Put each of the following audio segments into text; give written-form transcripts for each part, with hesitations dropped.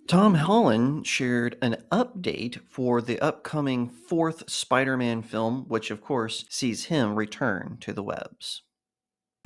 Tom Holland shared an update for the upcoming fourth Spider Man film, which of course sees him return to the webs.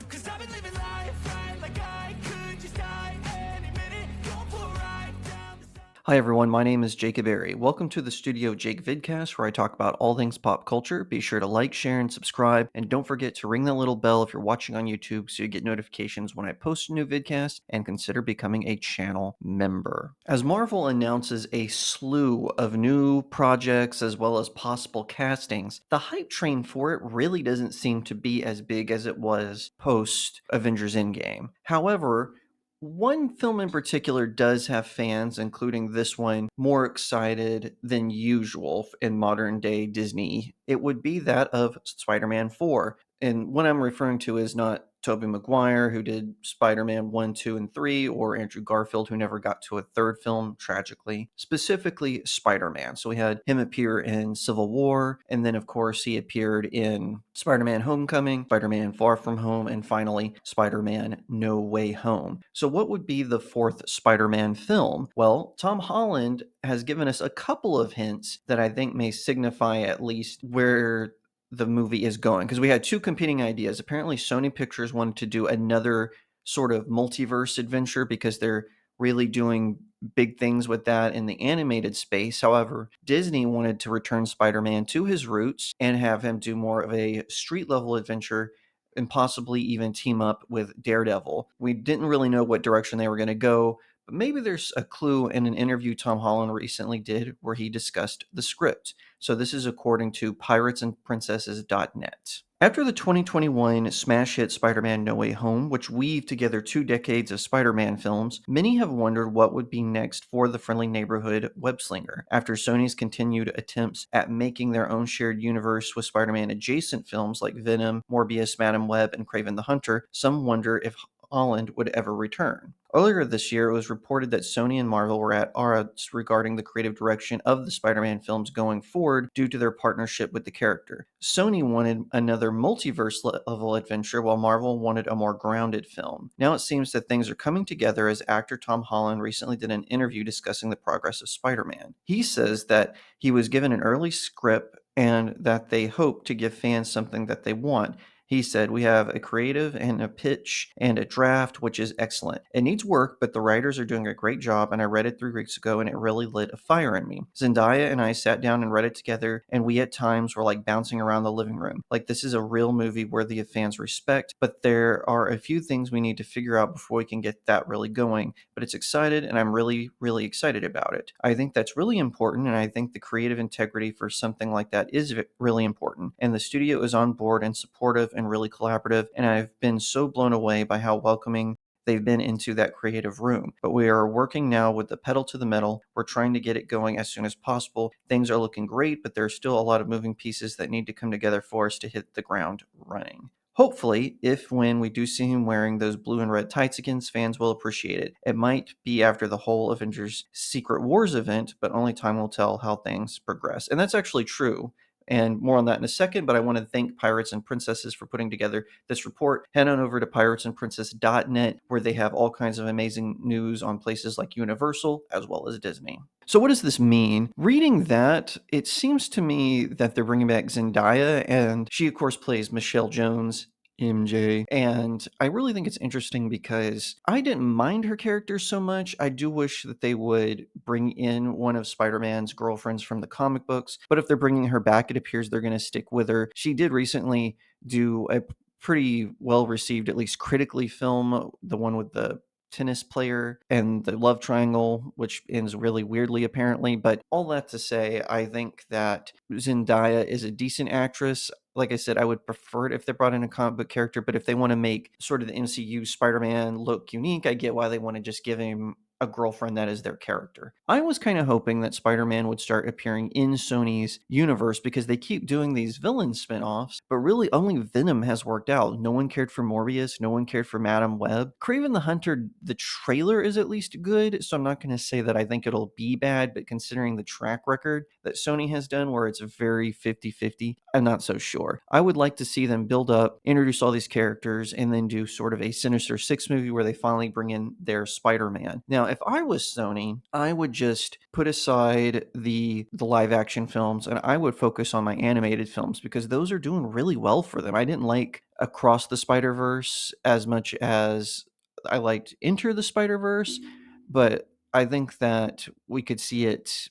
'Cause I've been living life right like I could just die any minute. Going for a ride down the side. Hi everyone, my name is Jacob Berry. Welcome to the StudioJake vidcast where I talk about all things pop culture. Be sure to like, share, and subscribe, and don't forget to ring that little bell if you're watching on YouTube so you get notifications when I post a new vidcast, and consider becoming a channel member. As Marvel announces a slew of new projects as well as possible castings, the hype train for it really doesn't seem to be as big as it was post Avengers Endgame. However, one film in particular does have fans, including this one, more excited than usual in modern day Disney. It would be that of Spider-Man 4. And what I'm referring to is not Tobey Maguire, who did Spider-Man 1, 2, and 3, or Andrew Garfield, who never got to a third film, tragically. Specifically, Spider-Man. So we had him appear in Civil War, and then, of course, he appeared in Spider-Man Homecoming, Spider-Man Far From Home, and finally, Spider-Man No Way Home. So what would be the fourth Spider-Man film? Well, Tom Holland has given us a couple of hints that I think may signify at least where the movie is going, because we had two competing ideas. Apparently, Sony Pictures wanted to do another sort of multiverse adventure because they're really doing big things with that in the animated space. However, Disney wanted to return Spider-Man to his roots and have him do more of a street level adventure and possibly even team up with Daredevil. We didn't really know what direction they were going to go, but maybe there's a clue in an interview Tom Holland recently did where he discussed the script. So this is according to piratesandprincesses.net. After the 2021 smash hit Spider-Man No Way Home, which weaved together 2 decades of Spider-Man films, many have wondered what would be next for the friendly neighborhood web-slinger. After Sony's continued attempts at making their own shared universe with Spider-Man adjacent films like Venom, Morbius, Madam Web, and Kraven the Hunter, some wonder if Holland would ever return. Earlier this year, it was reported that Sony and Marvel were at odds regarding the creative direction of the Spider-Man films going forward due to their partnership with the character. Sony wanted another multiverse level adventure, while Marvel wanted a more grounded film. Now it seems that things are coming together, as actor Tom Holland recently did an interview discussing the progress of Spider-Man. He says that he was given an early script and that they hope to give fans something that they want. He said, "We have a creative and a pitch and a draft, which is excellent. It needs work, but the writers are doing a great job, and I read it 3 weeks ago, and it really lit a fire in me. Zendaya and I sat down and read it together, and we at times were like bouncing around the living room. Like, this is a real movie worthy of fans' respect, but there are a few things we need to figure out before we can get that really going. But it's excited, and I'm really, really excited about it. I think that's really important, and I think the creative integrity for something like that is really important. And the studio is on board and supportive and really collaborative, and I've been so blown away by how welcoming they've been into that creative room. But we are working now with the pedal to the metal. We're trying to get it going as soon as possible. Things are looking great, but there's still a lot of moving pieces that need to come together for us to hit the ground running." Hopefully, when we do see him wearing those blue and red tights again, fans will appreciate it. It might be after the whole Avengers Secret Wars event, but only time will tell how things progress. And that's actually true. And more on that in a second, but I want to thank Pirates and Princesses for putting together this report. Head on over to piratesandprincess.net, where they have all kinds of amazing news on places like Universal as well as Disney. So what does this mean? Reading that, it seems to me that they're bringing back Zendaya, and she, of course, plays Michelle Jones, MJ. And I really think it's interesting because I didn't mind her character so much. I do wish that they would bring in one of Spider-Man's girlfriends from the comic books. But if they're bringing her back, it appears they're going to stick with her. She did recently do a pretty well received, at least critically, film, the one with the tennis player and the love triangle, which ends really weirdly apparently. But all that to say, I think that Zendaya is a decent actress. Like I said, I would prefer it if they brought in a comic book character, but if they want to make sort of the MCU Spider-Man look unique, I get why they want to just give him a girlfriend that is their character. I was kind of hoping that Spider-Man would start appearing in Sony's universe because they keep doing these villain spin-offs, but really only Venom has worked out. No one cared for Morbius, no one cared for Madam Web. Kraven the Hunter, the trailer is at least good, so I'm not going to say that I think it'll be bad, but considering the track record that Sony has done where it's very 50-50, I'm not so sure. I would like to see them build up, introduce all these characters, and then do sort of a Sinister Six movie where they finally bring in their Spider-Man. Now, if I was Sony, I would just put aside the live action films and I would focus on my animated films because those are doing really well for them. I didn't like Across the Spider-Verse as much as I liked Enter the Spider-Verse, but I think that we could see it,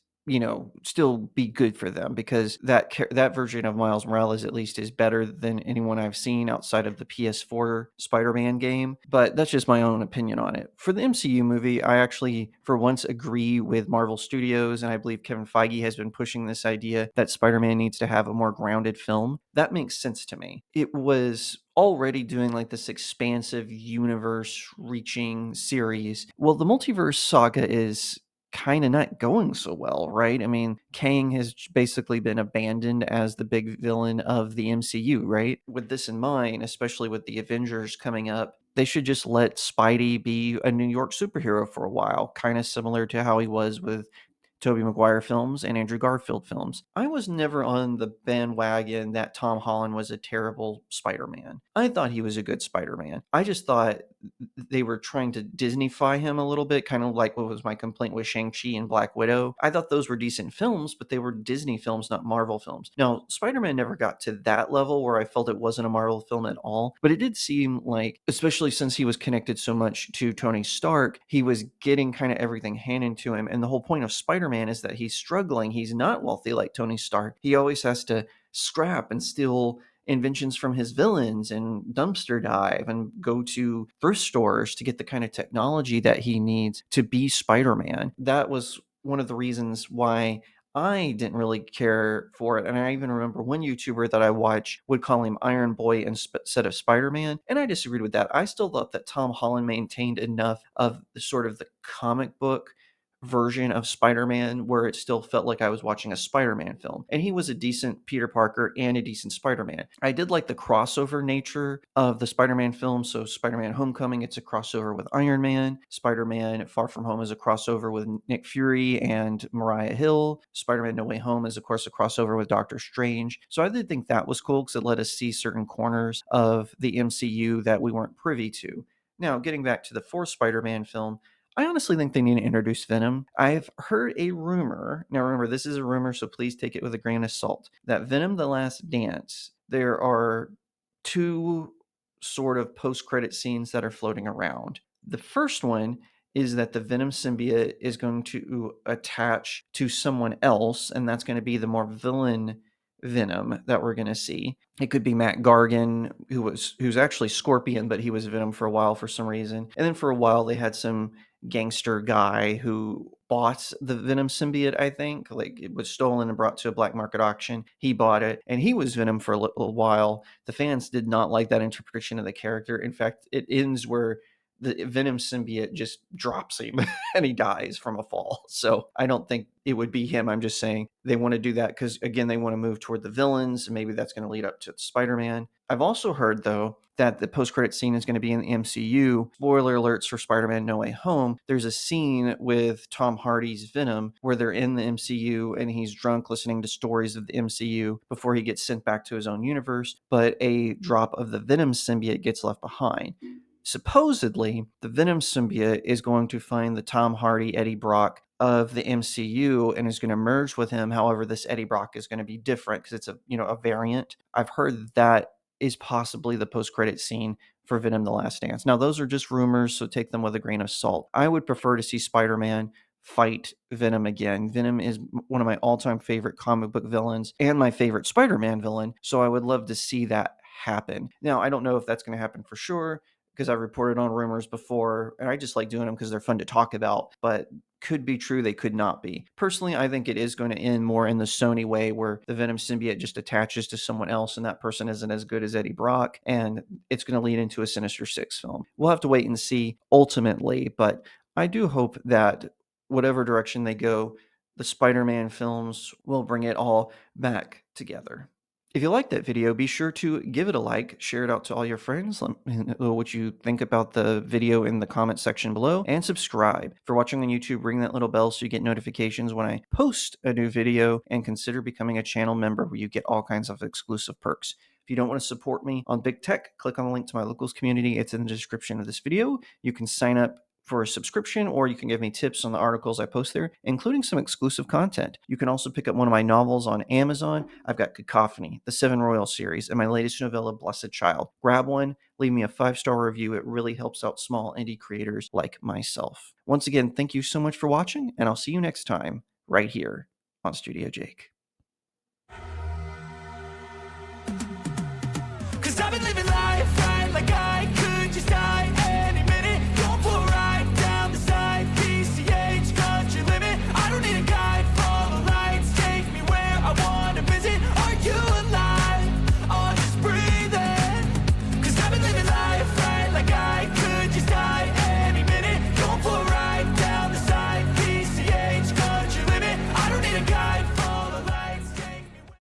still be good for them because that version of Miles Morales at least is better than anyone I've seen outside of the PS4 Spider-Man game. But that's just my own opinion on it. For the MCU movie, I actually for once agree with Marvel Studios, and I believe Kevin Feige has been pushing this idea that Spider-Man needs to have a more grounded film. That makes sense to me. It was already doing like this expansive universe reaching series. Well, the multiverse saga is kind of not going so well, right? I mean, Kang has basically been abandoned as the big villain of the MCU, right? With this in mind, especially with the Avengers coming up, they should just let Spidey be a New York superhero for a while, kind of similar to how he was with Tobey Maguire films and Andrew Garfield films. I was never on the bandwagon that Tom Holland was a terrible Spider-Man. I thought he was a good Spider-Man. I just thought they were trying to Disneyfy him a little bit, kind of like what was my complaint with Shang-Chi and Black Widow. I thought those were decent films, but they were Disney films, not Marvel films. Now, Spider-Man never got to that level where I felt it wasn't a Marvel film at all, but it did seem like, especially since he was connected so much to Tony Stark, he was getting kind of everything handed to him. And the whole point of Spider-Man is that he's struggling. He's not wealthy like Tony Stark. He always has to scrap and steal inventions from his villains and dumpster dive and go to thrift stores to get the kind of technology that he needs to be Spider-Man. That was one of the reasons why I didn't really care for it. And I even remember one YouTuber that I watched would call him Iron Boy instead of Spider-Man. And I disagreed with that. I still thought that Tom Holland maintained enough of the sort of the comic book version of Spider-Man where it still felt like I was watching a Spider-Man film. And he was a decent Peter Parker and a decent Spider-Man. I did like the crossover nature of the Spider-Man film. So Spider-Man Homecoming, it's a crossover with Iron Man. Spider-Man Far From Home is a crossover with Nick Fury and Mariah Hill. Spider-Man No Way Home is, of course, a crossover with Doctor Strange. So I did think that was cool because it let us see certain corners of the MCU that we weren't privy to. Now, getting back to the fourth Spider-Man film, I honestly think they need to introduce Venom. I've heard a rumor, now remember, this is a rumor, so please take it with a grain of salt, that Venom The Last Dance, there are two sort of post-credit scenes that are floating around. The first one is that the Venom symbiote is going to attach to someone else, and that's going to be the more villain Venom that we're going to see. It could be Matt Gargan, who's actually Scorpion, but he was Venom for a while for some reason. And then for a while they had some gangster guy who bought the Venom symbiote, I think. Like it was stolen and brought to a black market auction. He bought it and he was Venom for a little while. The fans did not like that interpretation of the character. In fact, it ends where the Venom symbiote just drops him and he dies from a fall. So I don't think it would be him. I'm just saying they want to do that because, again, they want to move toward the villains. And maybe that's going to lead up to Spider-Man. I've also heard, though, that the post-credit scene is going to be in the MCU. Spoiler alerts for Spider-Man No Way Home. There's a scene with Tom Hardy's Venom where they're in the MCU and he's drunk listening to stories of the MCU before he gets sent back to his own universe. But a drop of the Venom symbiote gets left behind. Supposedly, the Venom symbiote is going to find the Tom Hardy Eddie Brock of the MCU and is going to merge with him. However, this Eddie Brock is going to be different because it's a variant. I've heard that is possibly the post-credit scene for Venom: The Last Dance. Now, those are just rumors, so take them with a grain of salt. I would prefer to see Spider-Man fight Venom again. Venom is one of my all-time favorite comic book villains and my favorite Spider-Man villain, so I would love to see that happen. Now, I don't know if that's going to happen for sure because I've reported on rumors before, and I just like doing them because they're fun to talk about, but could be true, they could not be. Personally, I think it is going to end more in the Sony way where the Venom symbiote just attaches to someone else and that person isn't as good as Eddie Brock, and it's going to lead into a Sinister Six film. We'll have to wait and see ultimately, but I do hope that whatever direction they go, the Spider-Man films will bring it all back together. If you liked that video, be sure to give it a like, share it out to all your friends, let me know what you think about the video in the comment section below, and subscribe. For watching on YouTube, ring that little bell so you get notifications when I post a new video, and consider becoming a channel member where you get all kinds of exclusive perks. If you don't want to support me on Big Tech, click on the link to my locals community. It's in the description of this video. You can sign up for a subscription, or you can give me tips on the articles I post there, including some exclusive content. You can also pick up one of my novels on Amazon. I've got Cacophony, the Seven Royal series, and my latest novella, Blessed Child. Grab one, leave me a 5-star review. It really helps out small indie creators like myself. Once again, thank you so much for watching, and I'll see you next time right here on Studio Jake. 'Cause I've been living life right like I